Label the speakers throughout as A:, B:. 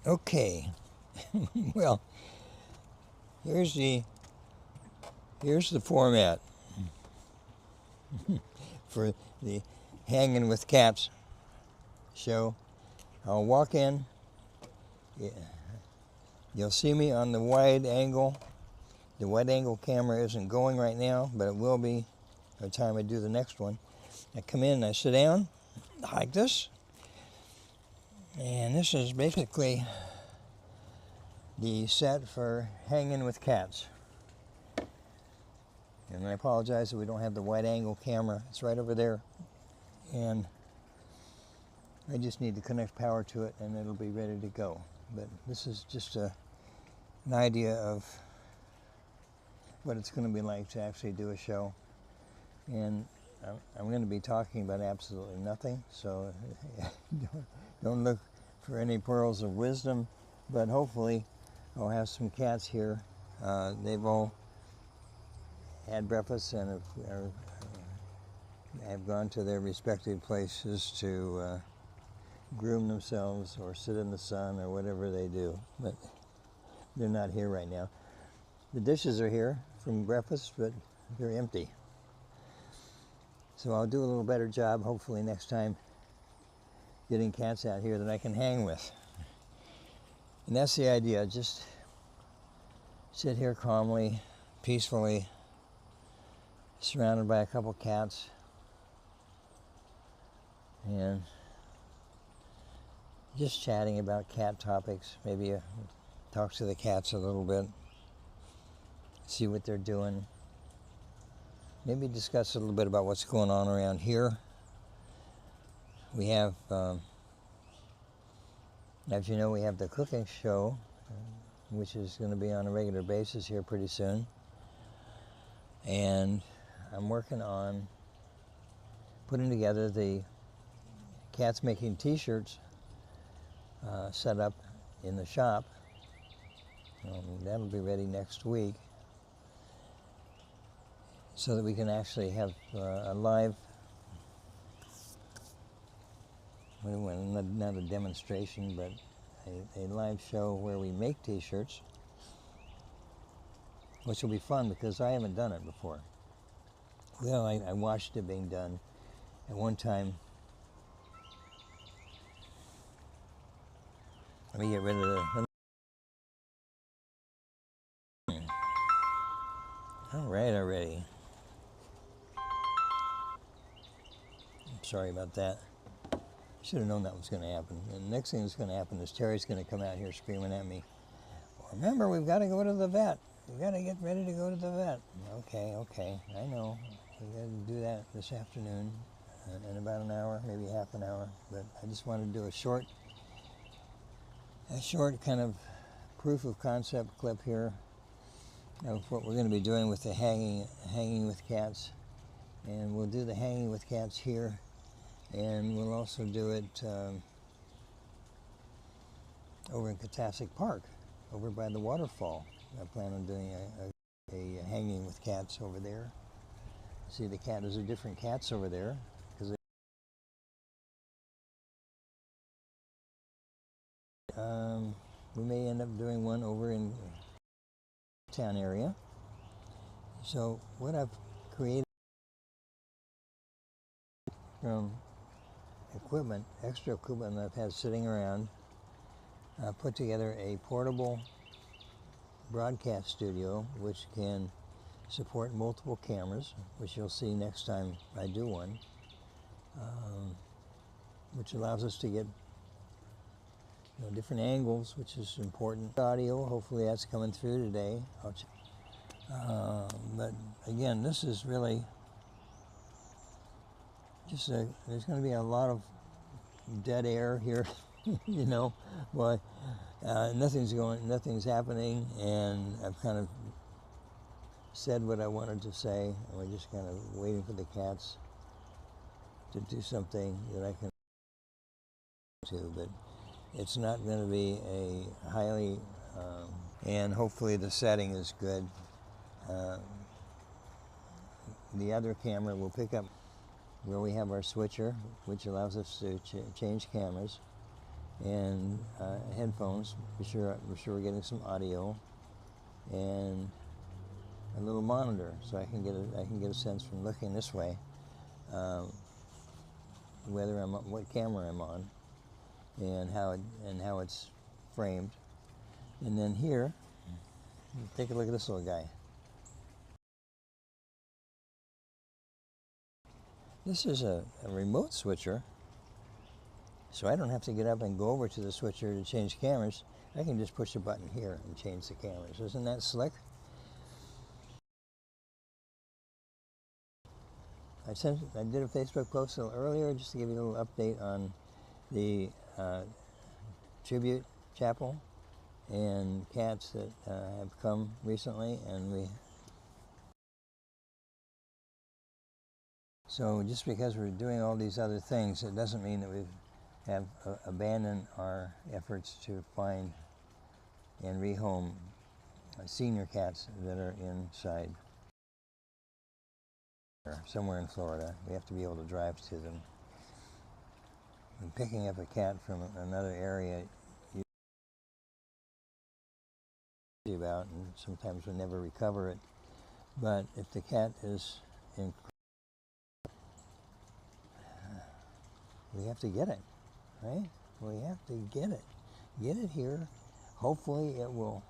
A: Okay, well, here's the format for the Hangin' With Cats show. I'll walk in. You'll see me on the wide angle. The wide angle camera isn't going right now, but it will be by the time I do the next one. I come in and I sit down like this. And this is basically the set for Hangin' With Cats. And I apologize that we don't have the wide angle camera. It's right over there. And I just need to connect power to it and it'll be ready to go. But this is just an idea of what it's going to be like to actually do a show. And I'm going to be talking about absolutely nothing, so don't look for any pearls of wisdom, but hopefully I'll have some cats here. They've all had breakfast and have gone to their respective places to groom themselves or sit in the sun or whatever they do, but they're not here right now. The dishes are here from breakfast, but they're empty. So I'll do a little better job, hopefully next time, getting cats out here that I can hang with. And that's the idea, just sit here calmly, peacefully, surrounded by a couple cats, and just chatting about cat topics. Maybe talk to the cats a little bit, see what they're doing. Maybe discuss a little bit about what's going on around here. We have, as you know, we have the cooking show, which is going to be on a regular basis here pretty soon. And I'm working on putting together the Cats Making T-shirts set up in the shop. That'll be ready next week, so that we can actually have a live, not a demonstration, but a live show where we make T-shirts, which will be fun because I haven't done it before. Well, I watched it being done at one time. Let me get rid of the... All right, already. Sorry about that. Should have known that was going to happen. And the next thing that's going to happen is Terry's going to come out here screaming at me. Remember, we've got to go to the vet. We've got to get ready to go to the vet. Okay, I know. We've got to do that this afternoon in about an hour, maybe half an hour. But I just wanted to do a short kind of proof of concept clip here of what we're going to be doing with the Hanging With Cats. And we'll do the Hanging With Cats here. And we'll also do it over in Catastic Park, over by the waterfall. I plan on doing a Hanging With Cats over there. See the cat, there's different cats over there. We may end up doing one over in the town area. So what I've created from equipment, extra equipment that I've had sitting around, put together a portable broadcast studio which can support multiple cameras, which you'll see next time I do one, which allows us to get different angles, which is important. Audio, hopefully that's coming through today. But again, this is really just there's going to be a lot of dead air here, but nothing's happening, and I've kind of said what I wanted to say, and we're just kind of waiting for the cats to do something that I can do, but it's not going to be a highly, and hopefully the setting is good. The other camera will pick up where we have our switcher, which allows us to change cameras. and headphones. We're sure we're getting some audio, and a little monitor, so I can get a sense from looking this way whether what camera I'm on, and how it's framed. And then here, take a look at this little guy. This is a remote switcher, so I don't have to get up and go over to the switcher to change cameras. I can just push a button here and change the cameras. Isn't that slick? I did a Facebook post a little earlier just to give you a little update on the tribute chapel and cats that have come recently, and so just because we're doing all these other things, it doesn't mean that we have abandoned our efforts to find and rehome senior cats that are inside somewhere in Florida. We have to be able to drive to them. And picking up a cat from another area you about, and sometimes we never recover it. But if the cat is in, we have to get it, right? We have to get it. Get it here. Hopefully it will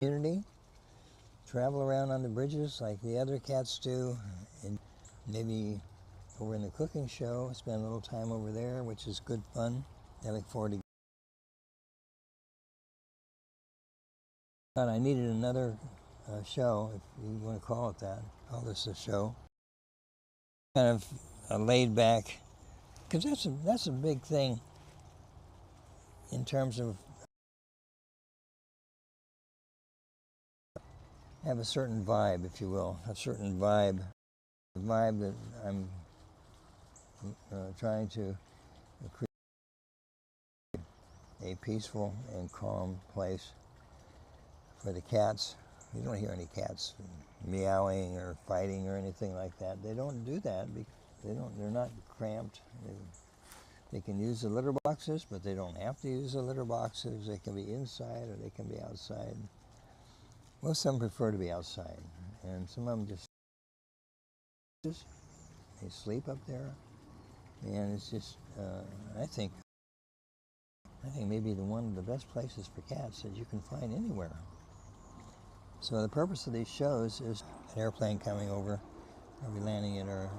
A: community, travel around on the bridges like the other cats do, and maybe over in the cooking show, spend a little time over there, which is good fun. I look forward to. But I needed another show, if you want to call it that. Call this a show. Kind of laid back, because that's a big thing in terms of have a certain vibe, if you will, a certain vibe, the vibe that I'm trying to create a peaceful and calm place for the cats. You don't hear any cats meowing or fighting or anything like that. They don't do that because they're not cramped. They can use the litter boxes, but they don't have to use the litter boxes. They can be inside or they can be outside. Most of them prefer to be outside, and some of them just they sleep up there, and it's just I think maybe one of the best places for cats that you can find anywhere. So the purpose of these shows is an airplane coming over. I'll be landing at our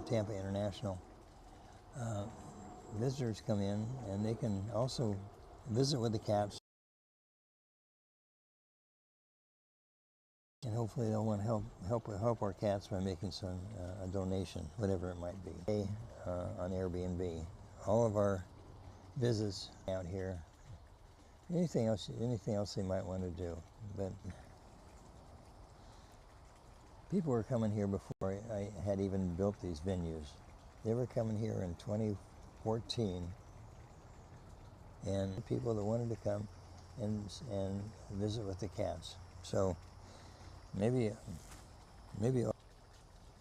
A: Tampa International. Visitors come in, and they can also visit with the cats. And hopefully they'll want to help our cats by making a donation, whatever it might be. On Airbnb, all of our visits out here. Anything else they might want to do, but people were coming here before I had even built these venues. They were coming here in 2014, and people that wanted to come and visit with the cats. So maybe it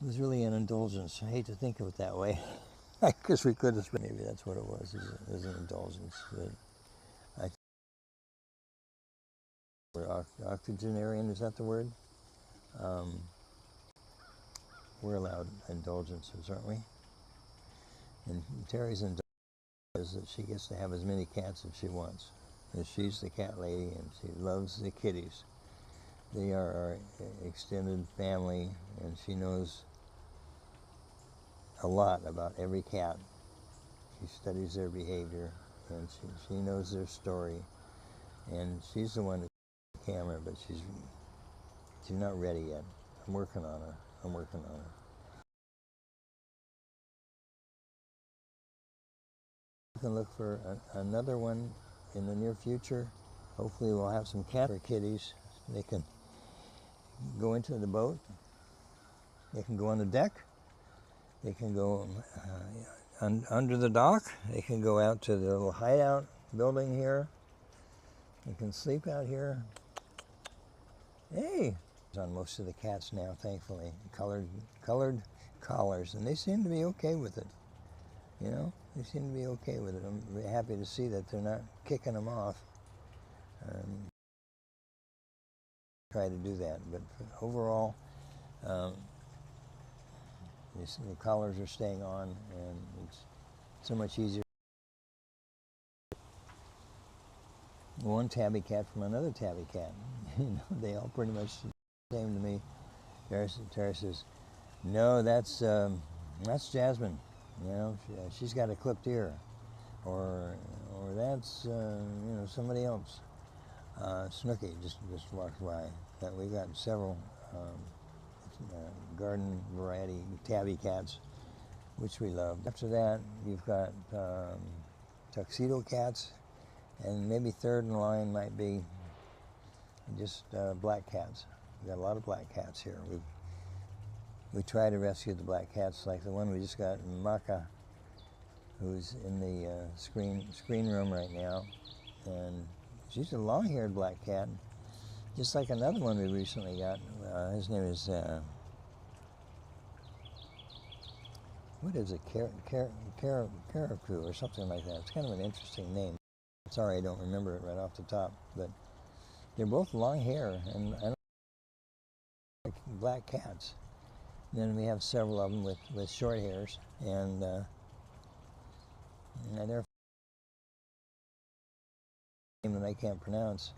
A: was really an indulgence. I hate to think of it that way, because we could have. Maybe that's what it was. Is an indulgence. But I think we're octogenarian. Is that the word? We're allowed indulgences, aren't we? And Terry's indulgence is that she gets to have as many cats as she wants. And she's the cat lady, and she loves the kitties. They are our extended family, and she knows a lot about every cat. She studies their behavior, and she knows their story. And she's the one that's on the camera, but she's not ready yet. I'm working on her. You can look for another one in the near future. Hopefully we'll have some cat or kitties. They can go into the boat. They can go on the deck. They can go under the dock. They can go out to the little hideout building here. They can sleep out here. Hey! On most of the cats now, thankfully. Colored collars, and they seem to be okay with it. You know, they seem to be okay with it. I'm happy to see that they're not kicking them off. Try to do that, but overall, the collars are staying on, and it's so much easier. One tabby cat from another tabby cat. You know, they all pretty much the same to me. Tara says, "No, that's Jasmine. You know, she's got a clipped ear, or that's you know, somebody else." Snooky just walked by. We've got several garden variety tabby cats, which we love. After that, you've got tuxedo cats, and maybe third in line might be just black cats. We've got a lot of black cats here. We try to rescue the black cats, like the one we just got, Maka, who's in the screen room right now, and she's a long-haired black cat, just like another one we recently got. His name is what is it, Caracou or something like that. It's kind of an interesting name. Sorry, I don't remember it right off the top, but they're both long hair, and I don't like black cats. And then we have several of them with short hairs, and they're a name that I can't pronounce.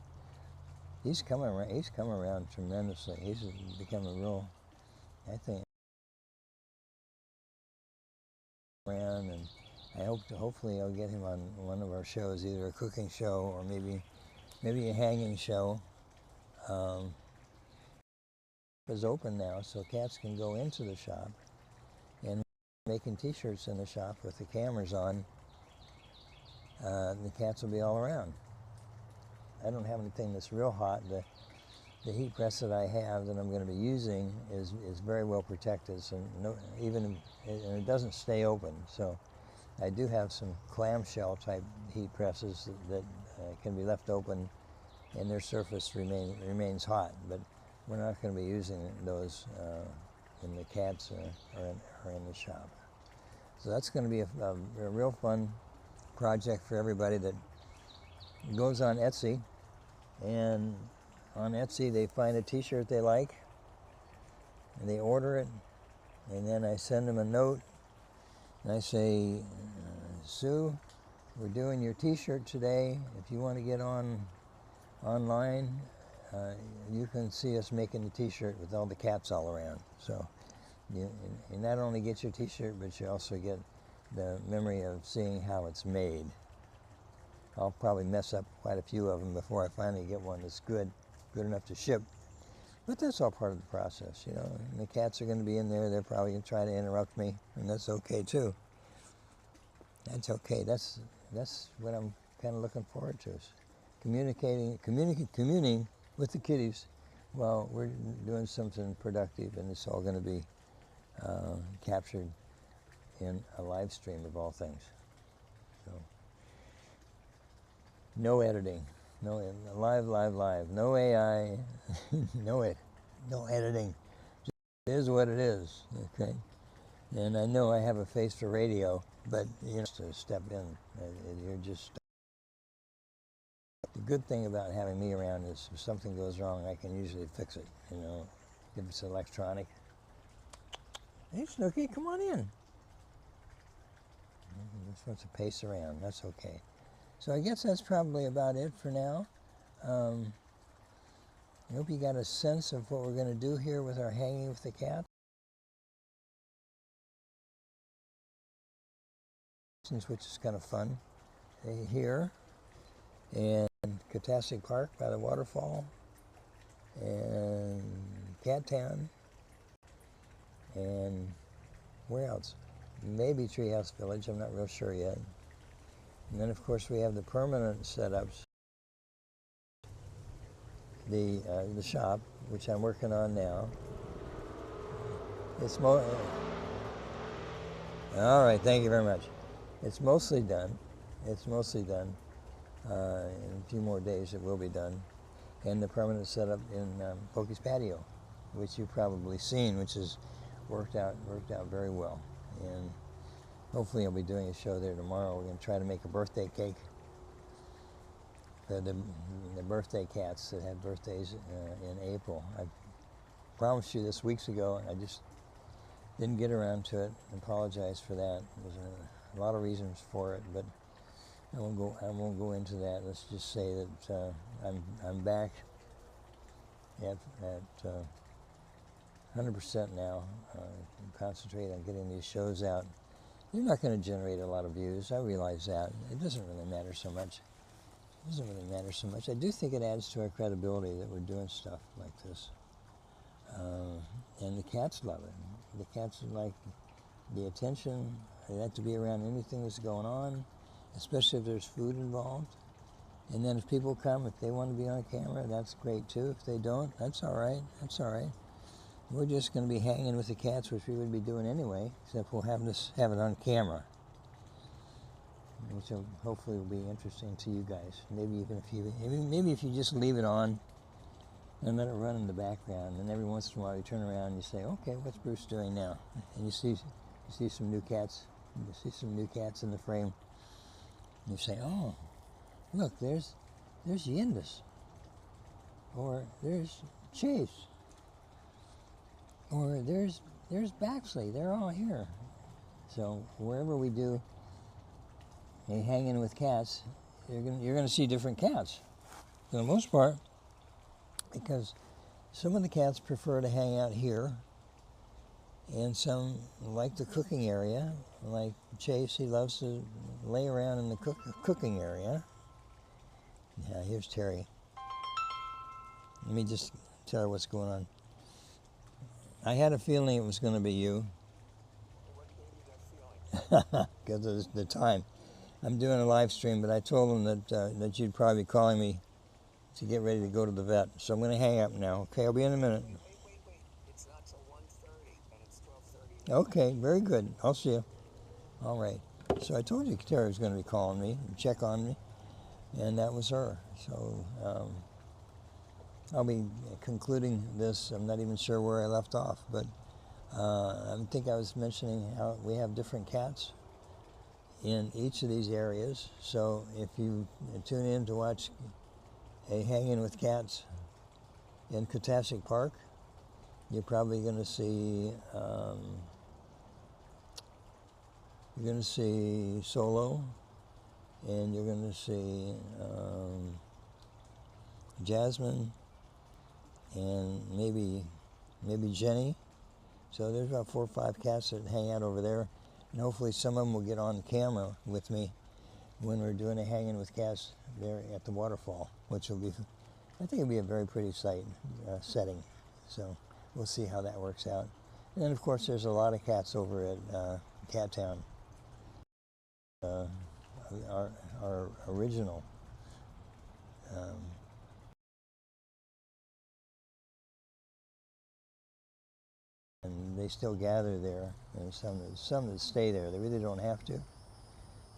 A: He's come around tremendously. He's become a real, I think, around, and I hopefully I'll get him on one of our shows, either a cooking show or maybe a hanging show. Is open now, so cats can go into the shop, and making t-shirts in the shop with the cameras on. The cats will be all around. I don't have anything that's real hot. The heat press that I have that I'm going to be using is very well protected, so and it doesn't stay open. So I do have some clamshell type heat presses that can be left open, and their surface remains hot. But we're not going to be using those when the cats are in the shop. So that's going to be a real fun project for everybody that goes on Etsy. And on Etsy, they find a t-shirt they like, and they order it, and then I send them a note, and I say, Sue, we're doing your t-shirt today. If you want to get online, you can see us making the t-shirt with all the cats all around. So you not only get your t-shirt, but you also get the memory of seeing how it's made. I'll probably mess up quite a few of them before I finally get one that's good enough to ship. But that's all part of the process, you know. And the cats are going to be in there. They're probably going to try to interrupt me, and that's okay too. That's okay. That's what I'm kind of looking forward to, is communing with the kitties while we're doing something productive, and it's all going to be captured in a live stream of all things. So, no editing, live, no AI, no editing. Just it is what it is, okay? And I know I have a face for radio, but you know, to step in, you're just. The good thing about having me around is if something goes wrong, I can usually fix it, you know, if it's electronic. Hey, Snooky, come on in. Just wants to pace around, that's okay. So I guess that's probably about it for now. I hope you got a sense of what we're going to do here with our Hanging with the Cats, which is kind of fun here. And Catastic Park by the waterfall, and Cat Town, and where else? Maybe Treehouse Village, I'm not real sure yet. And then of course we have the permanent setups, the shop, which I'm working on now. It's all right, thank you very much. It's mostly done. It's mostly done. In a few more days it will be done. And the permanent setup in Pokey's patio, which you've probably seen, which is worked out very well. And hopefully I'll be doing a show there tomorrow. We're going to try to make a birthday cake for the birthday cats that had birthdays in April. I promised you this weeks ago, and I just didn't get around to it. I apologize for that. There's a lot of reasons for it, but I won't go into that. Let's just say that I'm back at 100% now. Concentrate on getting these shows out. They're not going to generate a lot of views. I realize that. It doesn't really matter so much. It doesn't really matter so much. I do think it adds to our credibility that we're doing stuff like this. And the cats love it. The cats like the attention. They like to be around anything that's going on, especially if there's food involved. And then if people come, if they want to be on camera, that's great too. If they don't, that's all right. That's all right. We're just going to be hanging with the cats, which we would be doing anyway, except we'll have it on camera, which hopefully will be interesting to you guys. Maybe even if you just leave it on and let it run in the background, and every once in a while you turn around and you say, "Okay, what's Bruce doing now?" And you see some new cats. You see some new cats in the frame. And you say, "Oh, look, there's Yindus, or there's Chase, or there's Baxley. They're all here." So wherever we do a Hangin' With Cats, you're gonna see different cats for the most part, because some of the cats prefer to hang out here, and some like the cooking area. Like Chase, he loves to lay around in the cooking area. Yeah, here's Terry. Let me just tell her what's going on. I had a feeling it was going to be you.
B: What gave you that feeling?
A: Because of the time. I'm doing a live stream, but I told them that you'd probably be calling me to get ready to go to the vet. So I'm going to hang up now. Okay, I'll be in a minute.
B: Wait. It's not till 1:30, and it's 12:30.
A: Okay, very good. I'll see you. All right. So I told you Terry was going to be calling me and check on me, and that was her. So I'll be concluding this. I'm not even sure where I left off, but I think I was mentioning how we have different cats in each of these areas. So if you tune in to watch a Hangin' With Cats in Katasik Park, you're probably going to see Solo, and you're going to see Jasmine, and maybe Jenny. So there's about 4 or 5 cats that hang out over there, and hopefully some of them will get on camera with me when we're doing a Hangin' With Cats there at the waterfall, which will be, I think it'll be a very pretty setting. So we'll see how that works out. And then of course there's a lot of cats over at Cat Town. Our original and they still gather there, and some that stay there. They really don't have to.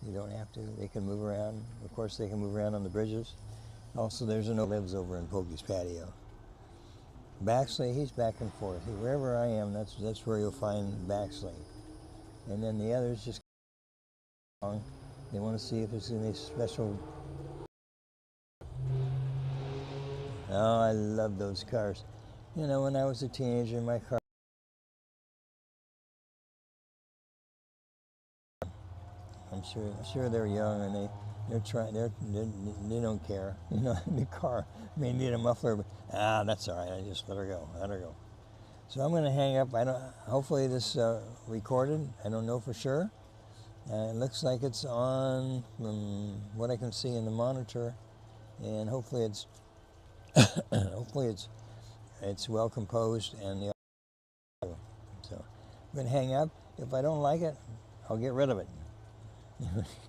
A: You don't have to. They can move around. Of course, they can move around on the bridges. Also, there's an lives over in Pokey's patio. Baxley, he's back and forth. Wherever I am, that's where you'll find Baxley. And then the others just along. They want to see if there's any special. Oh, I love those cars. You know, when I was a teenager, my car. I'm sure they're young, and they don't care. You know, the car may need a muffler, but that's all right. I just let her go. So I'm going to hang up. Hopefully this recorded. I don't know for sure. It looks like it's on from what I can see in the monitor, and hopefully it's it's well composed and the audio. So I'm going to hang up. If I don't like it, I'll get rid of it.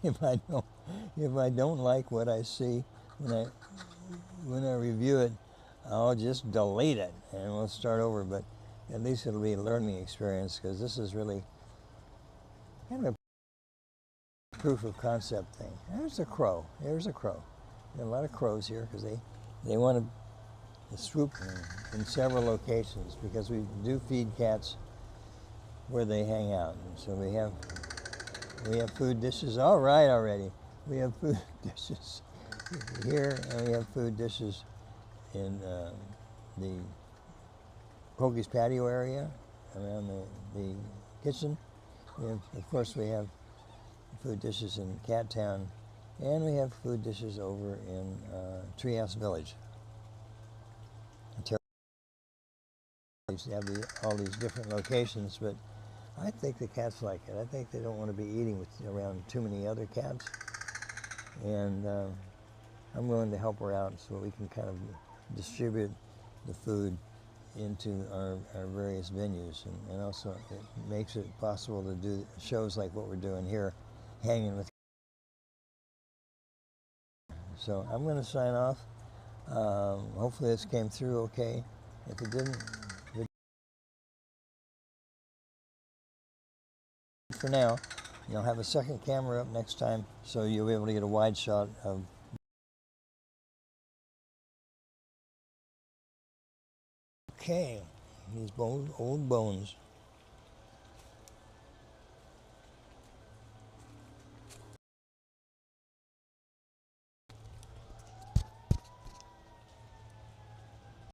A: If I don't like what I see when I review it, I'll just delete it and we'll start over. But at least it'll be a learning experience, because this is really kind of a proof of concept thing. There's a crow. There's a crow. There are a lot of crows here because they want to swoop in several locations, because we do feed cats where they hang out. And so we have food dishes. All right, already. We have food dishes here, and we have food dishes in the Pokey's patio area around the kitchen. Of course, we have food dishes in Cat Town, and we have food dishes over in Treehouse Village. They have all these different locations, but I think the cats like it. I think they don't want to be eating around too many other cats, and I'm willing to help her out so we can kind of distribute the food into our various venues, and also it makes it possible to do shows like what we're doing here, Hanging With Cats. So I'm going to sign off. Hopefully this came through okay. If it didn't, for now, you'll have a second camera up next time, so you'll be able to get a wide shot of. Okay, these old bones.